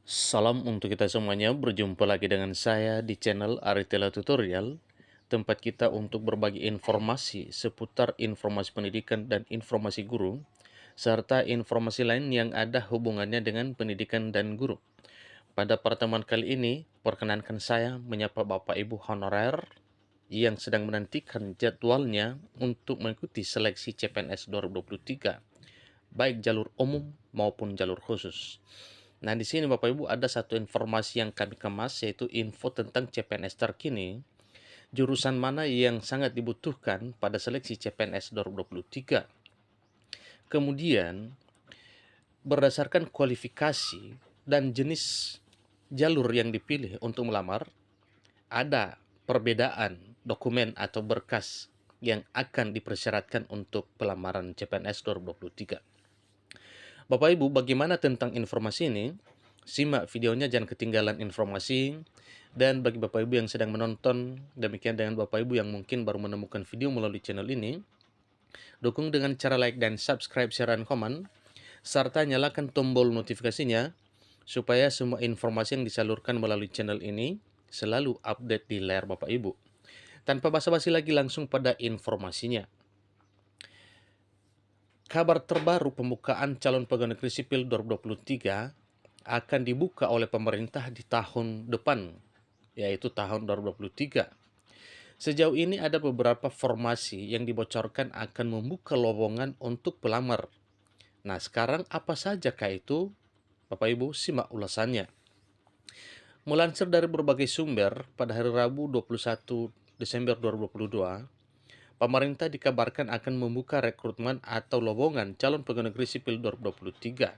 Salam untuk kita semuanya, berjumpa lagi dengan saya di channel Aritela Tutorial, tempat kita untuk berbagi informasi seputar informasi pendidikan dan informasi guru, serta informasi lain yang ada hubungannya dengan pendidikan dan guru. Pada pertemuan kali ini, perkenankan saya menyapa Bapak Ibu honorer yang sedang menantikan jadwalnya untuk mengikuti seleksi CPNS 2023, baik jalur umum maupun jalur khusus. Nah, di sini Bapak Ibu ada satu informasi yang kami kemas, yaitu info tentang CPNS terkini, jurusan mana yang sangat dibutuhkan pada seleksi CPNS 2023. Kemudian, berdasarkan kualifikasi dan jenis jalur yang dipilih untuk melamar, ada perbedaan dokumen atau berkas yang akan dipersyaratkan untuk pelamaran CPNS 2023. Bapak Ibu, bagaimana tentang informasi ini? Simak videonya, jangan ketinggalan informasi. Dan bagi Bapak Ibu yang sedang menonton, demikian dengan Bapak Ibu yang mungkin baru menemukan video melalui channel ini, dukung dengan cara like dan subscribe, share, dan komen, serta nyalakan tombol notifikasinya, supaya semua informasi yang disalurkan melalui channel ini selalu update di layar Bapak Ibu. Tanpa basa-basi lagi, langsung pada informasinya. Kabar terbaru pembukaan calon pegawai negeri sipil 2023 akan dibuka oleh pemerintah di tahun depan, yaitu tahun 2023. Sejauh ini ada beberapa formasi yang dibocorkan akan membuka lowongan untuk pelamar. Nah, sekarang apa sajakah itu? Bapak Ibu, simak ulasannya. Melansir dari berbagai sumber, pada hari Rabu 21 Desember 2022, pemerintah dikabarkan akan membuka rekrutmen atau lowongan calon pegawai negeri sipil 2023.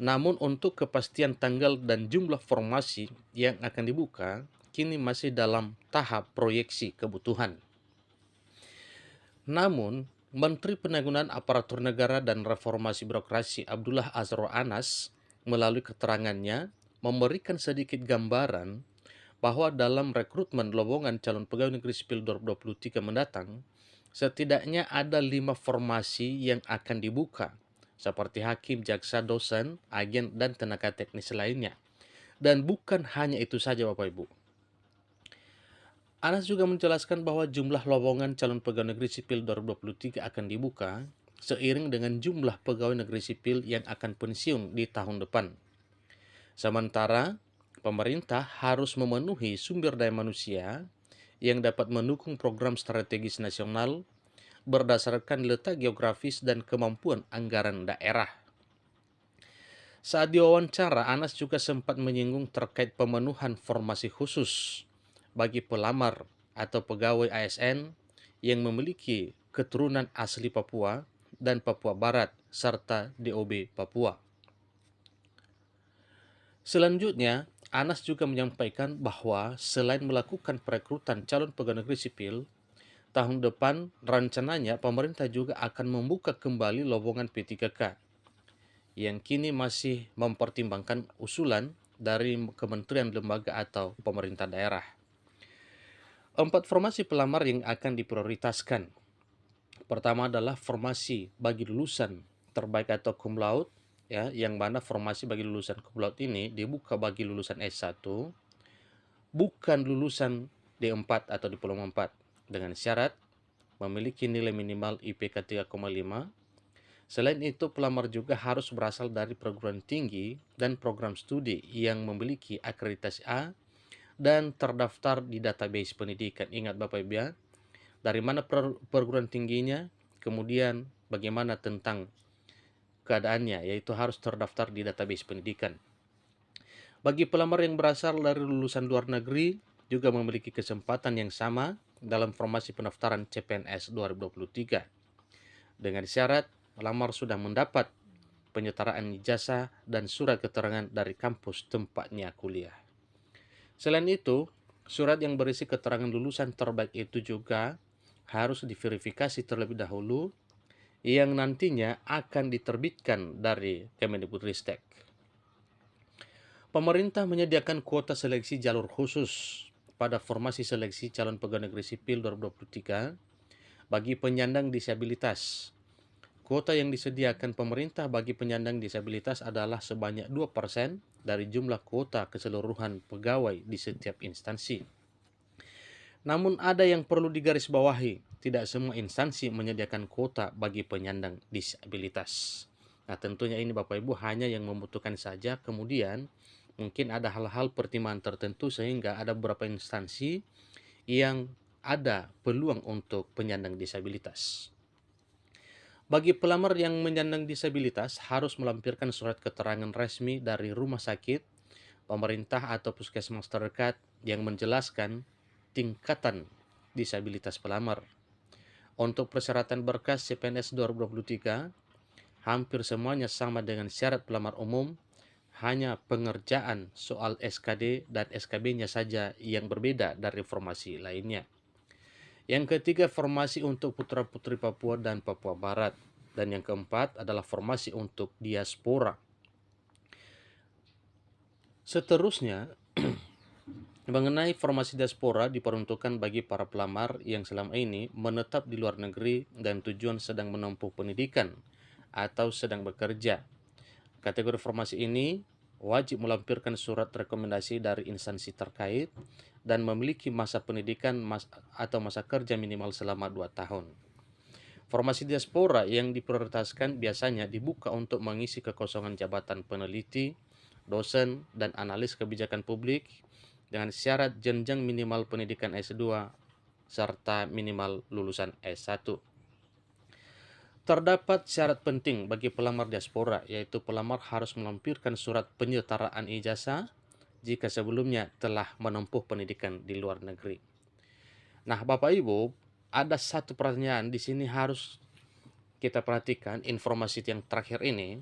Namun untuk kepastian tanggal dan jumlah formasi yang akan dibuka, kini masih dalam tahap proyeksi kebutuhan. Namun, Menteri Penanggulangan Aparatur Negara dan Reformasi Birokrasi Abdullah Azwar Anas melalui keterangannya memberikan sedikit gambaran bahwa dalam rekrutmen lowongan calon pegawai negeri sipil 2023 mendatang, setidaknya ada 5 formasi yang akan dibuka, seperti hakim, jaksa, dosen, agen, dan tenaga teknis lainnya. Dan bukan hanya itu saja Bapak Ibu. Anas juga menjelaskan bahwa jumlah lowongan calon pegawai negeri sipil 2023 akan dibuka seiring dengan jumlah pegawai negeri sipil yang akan pensiun di tahun depan. Sementara, pemerintah harus memenuhi sumber daya manusia yang dapat mendukung program strategis nasional berdasarkan letak geografis dan kemampuan anggaran daerah. Saat diwawancara, Anas juga sempat menyinggung terkait pemenuhan formasi khusus bagi pelamar atau pegawai ASN yang memiliki keturunan asli Papua dan Papua Barat serta DOB Papua. Selanjutnya, Anas juga menyampaikan bahwa selain melakukan perekrutan calon pegawai negeri sipil, tahun depan rencananya pemerintah juga akan membuka kembali lowongan P3K yang kini masih mempertimbangkan usulan dari kementerian, lembaga, atau pemerintah daerah. 4 formasi pelamar yang akan diprioritaskan. Pertama adalah formasi bagi lulusan terbaik atau cum laude, ya, yang mana formasi bagi lulusan cum laude ini dibuka bagi lulusan S1, bukan lulusan D4 atau diploma 4, dengan syarat memiliki nilai minimal IPK 3,5. Selain itu, pelamar juga harus berasal dari perguruan tinggi dan program studi yang memiliki akreditasi A dan terdaftar di database pendidikan. Ingat Bapak Ibu ya, dari mana perguruan tingginya, kemudian bagaimana tentang keadaannya, yaitu harus terdaftar di database pendidikan. Bagi pelamar yang berasal dari lulusan luar negeri, juga memiliki kesempatan yang sama dalam formasi pendaftaran CPNS 2023. Dengan syarat, pelamar sudah mendapat penyetaraan ijazah dan surat keterangan dari kampus tempatnya kuliah. Selain itu, surat yang berisi keterangan lulusan terbaik itu juga harus diverifikasi terlebih dahulu yang nantinya akan diterbitkan dari Kemendikbudristek. Pemerintah menyediakan kuota seleksi jalur khusus pada formasi seleksi calon pegawai negeri sipil 2023 bagi penyandang disabilitas. Kuota yang disediakan pemerintah bagi penyandang disabilitas adalah sebanyak 2% dari jumlah kuota keseluruhan pegawai di setiap instansi. Namun ada yang perlu digarisbawahi, tidak semua instansi menyediakan kuota bagi penyandang disabilitas. Nah, tentunya ini Bapak Ibu hanya yang membutuhkan saja, kemudian mungkin ada hal-hal pertimbangan tertentu sehingga ada beberapa instansi yang ada peluang untuk penyandang disabilitas. Bagi pelamar yang menyandang disabilitas harus melampirkan surat keterangan resmi dari rumah sakit, pemerintah atau puskesmas terdekat yang menjelaskan tingkatan disabilitas pelamar. Untuk persyaratan berkas CPNS 2023, hampir semuanya sama dengan syarat pelamar umum, hanya pengerjaan soal SKD dan SKB-nya saja yang berbeda dari formasi lainnya. Yang ketiga, formasi untuk putra-putri Papua dan Papua Barat. Dan yang keempat adalah formasi untuk diaspora. Seterusnya, mengenai formasi diaspora diperuntukkan bagi para pelamar yang selama ini menetap di luar negeri dan tujuan sedang menempuh pendidikan atau sedang bekerja. Kategori formasi ini wajib melampirkan surat rekomendasi dari instansi terkait dan memiliki masa pendidikan atau masa kerja minimal selama 2 tahun. Formasi diaspora yang diprioritaskan biasanya dibuka untuk mengisi kekosongan jabatan peneliti, dosen, dan analis kebijakan publik dengan syarat jenjang minimal pendidikan S2 serta minimal lulusan S1. Terdapat syarat penting bagi pelamar diaspora, yaitu pelamar harus melampirkan surat penyetaraan ijazah jika sebelumnya telah menempuh pendidikan di luar negeri. Nah, Bapak Ibu, ada satu pertanyaan di sini harus kita perhatikan informasi yang terakhir ini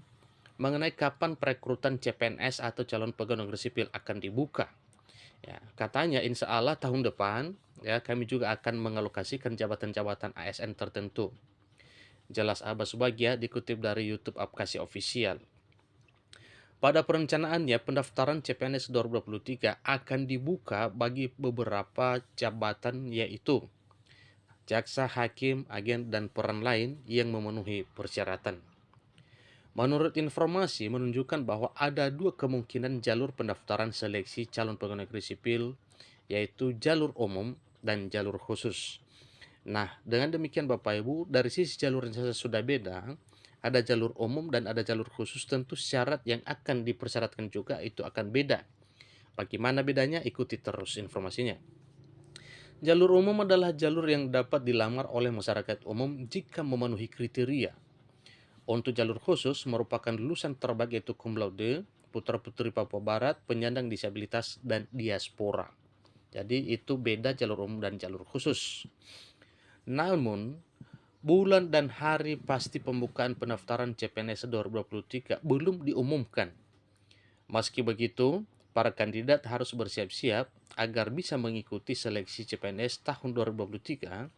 mengenai kapan perekrutan CPNS atau calon pegawai negeri sipil akan dibuka. Ya, katanya insya Allah tahun depan ya kami juga akan mengalokasikan jabatan-jabatan ASN tertentu. Jelas Abbas Subagia dikutip dari YouTube Apkasi Official. Pada perencanaannya, pendaftaran CPNS 2023 akan dibuka bagi beberapa jabatan yaitu jaksa, hakim, agen, dan peran lain yang memenuhi persyaratan. Menurut informasi menunjukkan bahwa ada 2 kemungkinan jalur pendaftaran seleksi calon pegawai negeri sipil, yaitu jalur umum dan jalur khusus. Nah, dengan demikian Bapak Ibu, dari sisi jalur yang sudah beda, ada jalur umum dan ada jalur khusus, tentu syarat yang akan dipersyaratkan juga itu akan beda. Bagaimana bedanya? Ikuti terus informasinya. Jalur umum adalah jalur yang dapat dilamar oleh masyarakat umum jika memenuhi kriteria. Untuk jalur khusus merupakan lulusan terbaik yaitu cum laude, putra-putri Papua Barat, penyandang disabilitas, dan diaspora. Jadi itu beda jalur umum dan jalur khusus. Namun, bulan dan hari pasti pembukaan pendaftaran CPNS 2023 belum diumumkan. Meski begitu, para kandidat harus bersiap-siap agar bisa mengikuti seleksi CPNS tahun 2023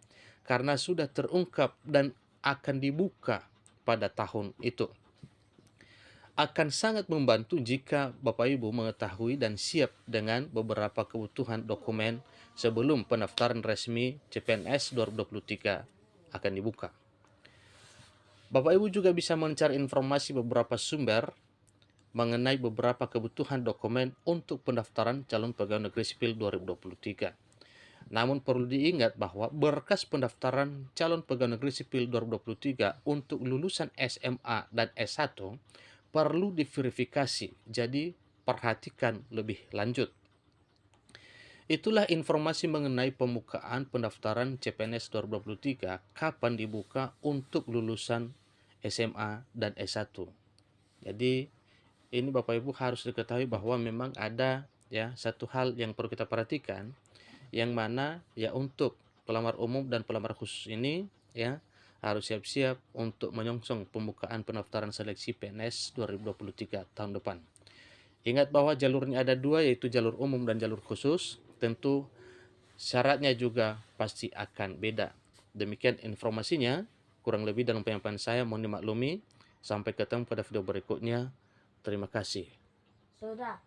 karena sudah terungkap dan akan dibuka pada tahun itu. Akan sangat membantu jika Bapak Ibu mengetahui dan siap dengan beberapa kebutuhan dokumen sebelum pendaftaran resmi CPNS 2023 akan dibuka. Bapak Ibu juga bisa mencari informasi beberapa sumber mengenai beberapa kebutuhan dokumen untuk pendaftaran calon pegawai negeri sipil 2023. Namun perlu diingat bahwa berkas pendaftaran calon pegawai negeri sipil 2023 untuk lulusan SMA dan S1 perlu diverifikasi, jadi perhatikan lebih lanjut. Itulah informasi mengenai pembukaan pendaftaran CPNS 2023 kapan dibuka untuk lulusan SMA dan S1. Jadi ini Bapak Ibu harus diketahui bahwa memang ada ya satu hal yang perlu kita perhatikan, yang mana ya untuk pelamar umum dan pelamar khusus ini ya harus siap-siap untuk menyongsong pembukaan pendaftaran seleksi PNS 2023 tahun depan. Ingat bahwa jalurnya ada 2 yaitu jalur umum dan jalur khusus, tentu syaratnya juga pasti akan beda. Demikian informasinya, kurang lebih dalam penyampaian saya mohon dimaklumi. Sampai ketemu pada video berikutnya. Terima kasih. Sudah.